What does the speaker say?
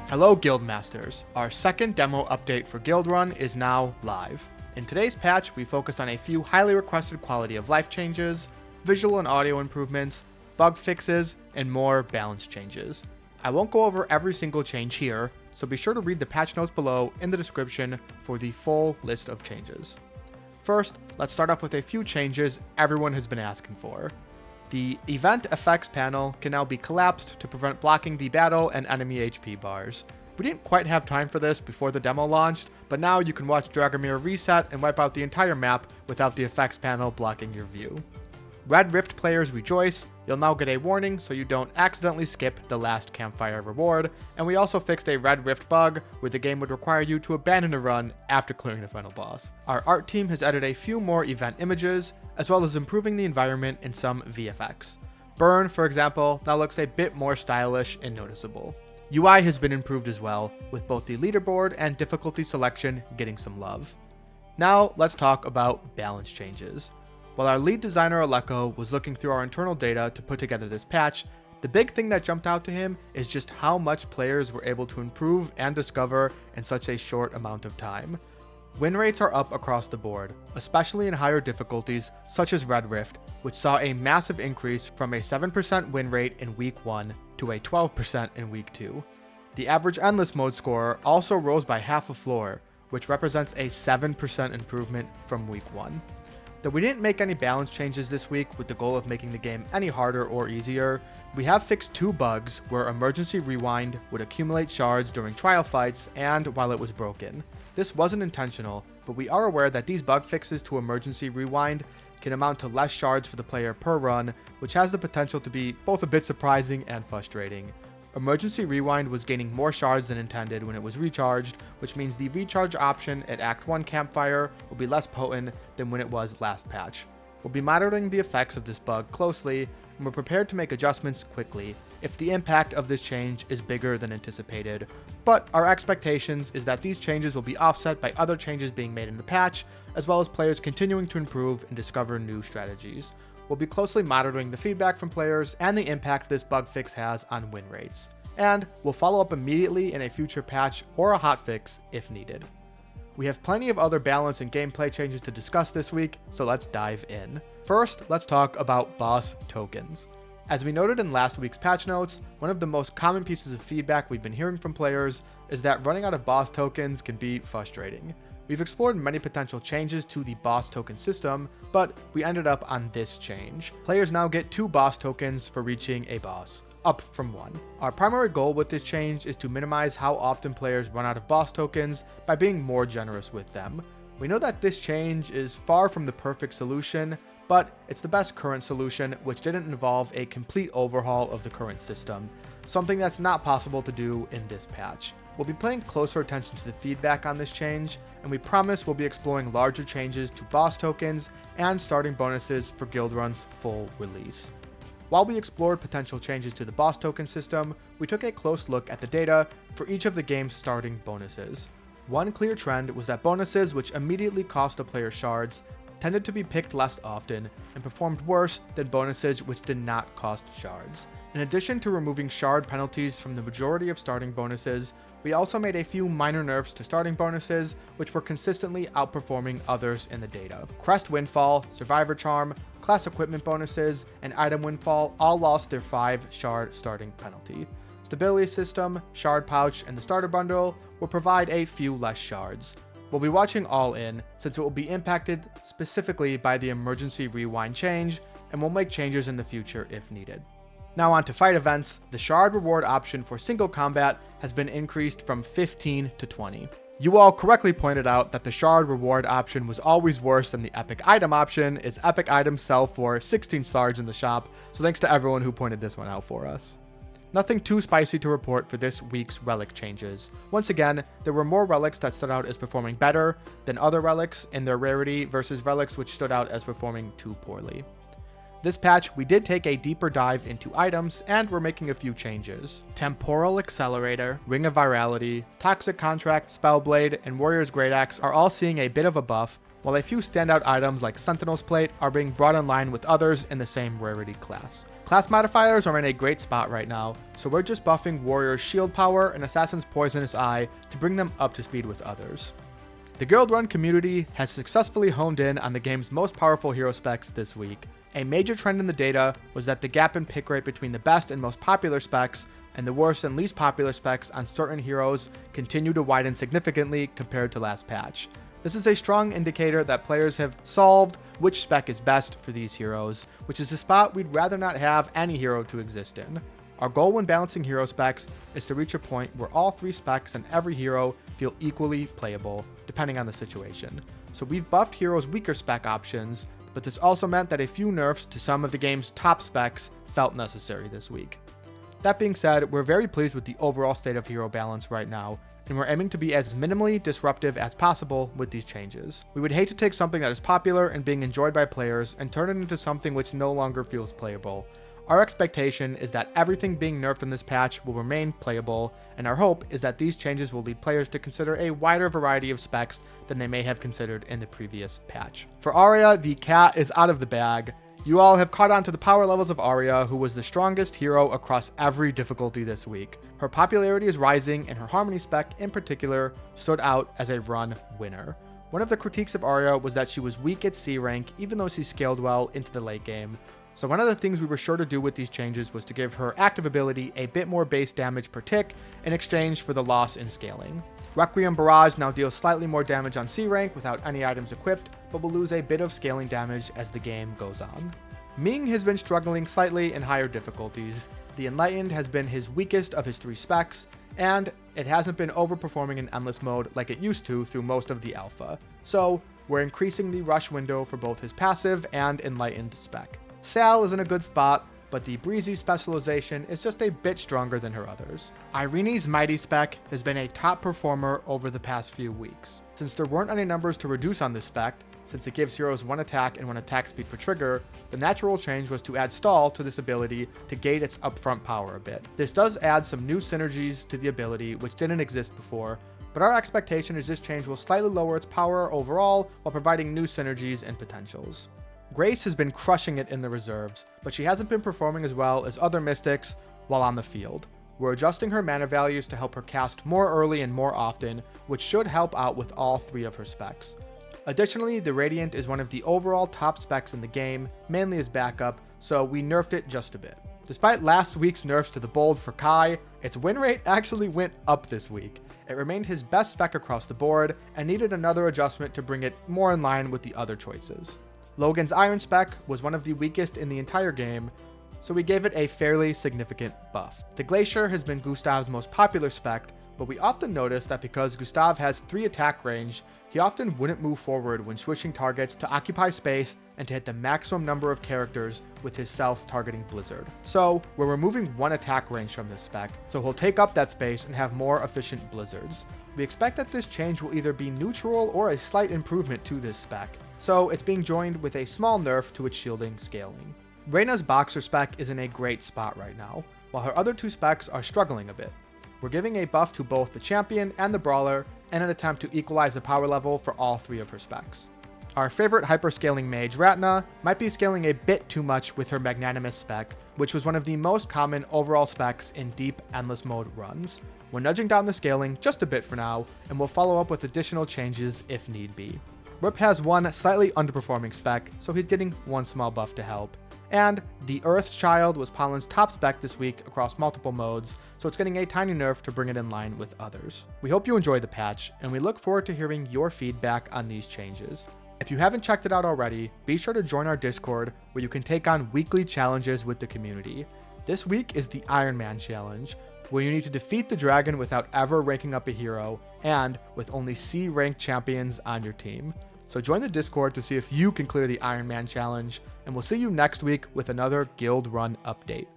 Hello Guildmasters, our second demo update for Guildrun is now live. In today's patch, we focused on a few highly requested quality of life changes, visual and audio improvements, bug fixes, and more balance changes. I won't go over every single change here, so be sure to read the patch notes below in the description for the full list of changes. First, let's start off with a few changes everyone has been asking for. The event effects panel can now be collapsed to prevent blocking the battle and enemy HP bars. We didn't quite have time for this before the demo launched, but now you can watch Dragomir reset and wipe out the entire map without the effects panel blocking your view. Red Rift players rejoice, you'll now get a warning so you don't accidentally skip the last campfire reward, and we also fixed a Red Rift bug where the game would require you to abandon a run after clearing the final boss. Our art team has added a few more event images, as well as improving the environment in some VFX. Burn, for example, now looks a bit more stylish and noticeable. UI has been improved as well, with both the leaderboard and difficulty selection getting some love. Now let's talk about balance changes. While our lead designer Aleko was looking through our internal data to put together this patch, the big thing that jumped out to him is just how much players were able to improve and discover in such a short amount of time. Win rates are up across the board, especially in higher difficulties such as Red Rift, which saw a massive increase from a 7% win rate in week 1 to a 12% in week 2. The average endless mode score also rose by half a floor, which represents a 7% improvement from week 1. Though we didn't make any balance changes this week with the goal of making the game any harder or easier, we have fixed 2 bugs where emergency rewind would accumulate shards during trial fights and while it was broken. This wasn't intentional, but we are aware that these bug fixes to emergency rewind can amount to less shards for the player per run, which has the potential to be both a bit surprising and frustrating. Emergency Rewind was gaining more shards than intended when it was recharged, which means the recharge option at Act 1 Campfire will be less potent than when it was last patch. We'll be monitoring the effects of this bug closely, and we're prepared to make adjustments quickly if the impact of this change is bigger than anticipated. But our expectations is that these changes will be offset by other changes being made in the patch, as well as players continuing to improve and discover new strategies. We'll be closely monitoring the feedback from players and the impact this bug fix has on win rates. And we'll follow up immediately in a future patch or a hotfix if needed. We have plenty of other balance and gameplay changes to discuss this week, so let's dive in. First, let's talk about boss tokens. As we noted in last week's patch notes, one of the most common pieces of feedback we've been hearing from players is that running out of boss tokens can be frustrating. We've explored many potential changes to the boss token system, but we ended up on this change. Players now get 2 boss tokens for reaching a boss, up from 1. Our primary goal with this change is to minimize how often players run out of boss tokens by being more generous with them. We know that this change is far from the perfect solution, but it's the best current solution, which didn't involve a complete overhaul of the current system, something that's not possible to do in this patch. We'll be paying closer attention to the feedback on this change, and we promise we'll be exploring larger changes to boss tokens and starting bonuses for Guildrun's full release. While we explored potential changes to the boss token system, we took a close look at the data for each of the game's starting bonuses. One clear trend was that bonuses which immediately cost a player shards tended to be picked less often and performed worse than bonuses which did not cost shards. In addition to removing shard penalties from the majority of starting bonuses, we also made a few minor nerfs to starting bonuses, which were consistently outperforming others in the data. Crest Windfall, Survivor Charm, class equipment bonuses, and Item Windfall all lost their 5 shard starting penalty. Stability System, Shard Pouch, and the Starter Bundle will provide a few less shards. We'll be watching All In, since it will be impacted specifically by the emergency rewind change, and we'll make changes in the future if needed. Now on to fight events. The shard reward option for single combat has been increased from 15 to 20. You all correctly pointed out that the shard reward option was always worse than the epic item option, as epic items sell for 16 shards in the shop, so thanks to everyone who pointed this one out for us. Nothing too spicy to report for this week's relic changes. Once again, there were more relics that stood out as performing better than other relics in their rarity versus relics which stood out as performing too poorly. This patch, we did take a deeper dive into items, and we're making a few changes. Temporal Accelerator, Ring of Virality, Toxic Contract, Spellblade, and Warrior's Great Axe are all seeing a bit of a buff, while a few standout items like Sentinel's Plate are being brought in line with others in the same rarity class. Class modifiers are in a great spot right now, so we're just buffing Warrior's Shield Power and Assassin's Poisonous Eye to bring them up to speed with others. The Guildrun community has successfully honed in on the game's most powerful hero specs this week. A major trend in the data was that the gap in pick rate between the best and most popular specs and the worst and least popular specs on certain heroes continue to widen significantly compared to last patch. This is a strong indicator that players have solved which spec is best for these heroes, which is a spot we'd rather not have any hero to exist in. Our goal when balancing hero specs is to reach a point where all 3 specs and every hero feel equally playable, depending on the situation. So we've buffed heroes' weaker spec options, but this also meant that a few nerfs to some of the game's top specs felt necessary this week. That being said, we're very pleased with the overall state of hero balance right now, and we're aiming to be as minimally disruptive as possible with these changes. We would hate to take something that is popular and being enjoyed by players and turn it into something which no longer feels playable. Our expectation is that everything being nerfed in this patch will remain playable, and our hope is that these changes will lead players to consider a wider variety of specs than they may have considered in the previous patch. For Arya, the cat is out of the bag. You all have caught on to the power levels of Arya, who was the strongest hero across every difficulty this week. Her popularity is rising, and her Harmony spec in particular stood out as a run winner. One of the critiques of Arya was that she was weak at C rank even though she scaled well into the late game. So one of the things we were sure to do with these changes was to give her active ability a bit more base damage per tick in exchange for the loss in scaling. Requiem Barrage now deals slightly more damage on C rank without any items equipped, but will lose a bit of scaling damage as the game goes on. Ming has been struggling slightly in higher difficulties. The Enlightened has been his weakest of his 3 specs, and it hasn't been overperforming in Endless mode like it used to through most of the alpha. So we're increasing the rush window for both his passive and Enlightened spec. Sal is in a good spot, but the Breezy specialization is just a bit stronger than her others. Irene's Mighty spec has been a top performer over the past few weeks. Since there weren't any numbers to reduce on this spec, since it gives heroes 1 attack and 1 attack speed per trigger, the natural change was to add stall to this ability to gate its upfront power a bit. This does add some new synergies to the ability which didn't exist before, but our expectation is this change will slightly lower its power overall while providing new synergies and potentials. Grace has been crushing it in the reserves, but she hasn't been performing as well as other mystics while on the field. We're adjusting her mana values to help her cast more early and more often, which should help out with all 3 of her specs. Additionally, the Radiant is one of the overall top specs in the game, mainly as backup, so we nerfed it just a bit. Despite last week's nerfs to the Bold for Kai, its win rate actually went up this week. It remained his best spec across the board, and needed another adjustment to bring it more in line with the other choices. Logan's Iron spec was one of the weakest in the entire game, so we gave it a fairly significant buff. The Glacier has been Gustav's most popular spec, but we often notice that because Gustav has 3 attack range, he often wouldn't move forward when switching targets to occupy space and to hit the maximum number of characters with his self-targeting Blizzard. So we're removing 1 attack range from this spec, so he'll take up that space and have more efficient Blizzards. We expect that this change will either be neutral or a slight improvement to this spec, so it's being joined with a small nerf to its shielding scaling. Reyna's Boxer spec is in a great spot right now, while her other 2 specs are struggling a bit. We're giving a buff to both the Champion and the Brawler in an attempt to equalize the power level for all 3 of her specs. Our favorite hyperscaling mage, Ratna, might be scaling a bit too much with her Magnanimous spec, which was one of the most common overall specs in deep Endless mode runs. We're nudging down the scaling just a bit for now, and we'll follow up with additional changes if need be. Rip has 1 slightly underperforming spec, so he's getting 1 small buff to help. And the Earth Child was Pollen's top spec this week across multiple modes, so it's getting a tiny nerf to bring it in line with others. We hope you enjoy the patch, and we look forward to hearing your feedback on these changes. If you haven't checked it out already, be sure to join our Discord, where you can take on weekly challenges with the community. This week is the Iron Man Challenge, where you need to defeat the dragon without ever ranking up a hero, and with only C-ranked champions on your team. So join the Discord to see if you can clear the Iron Man Challenge, and we'll see you next week with another Guildrun update.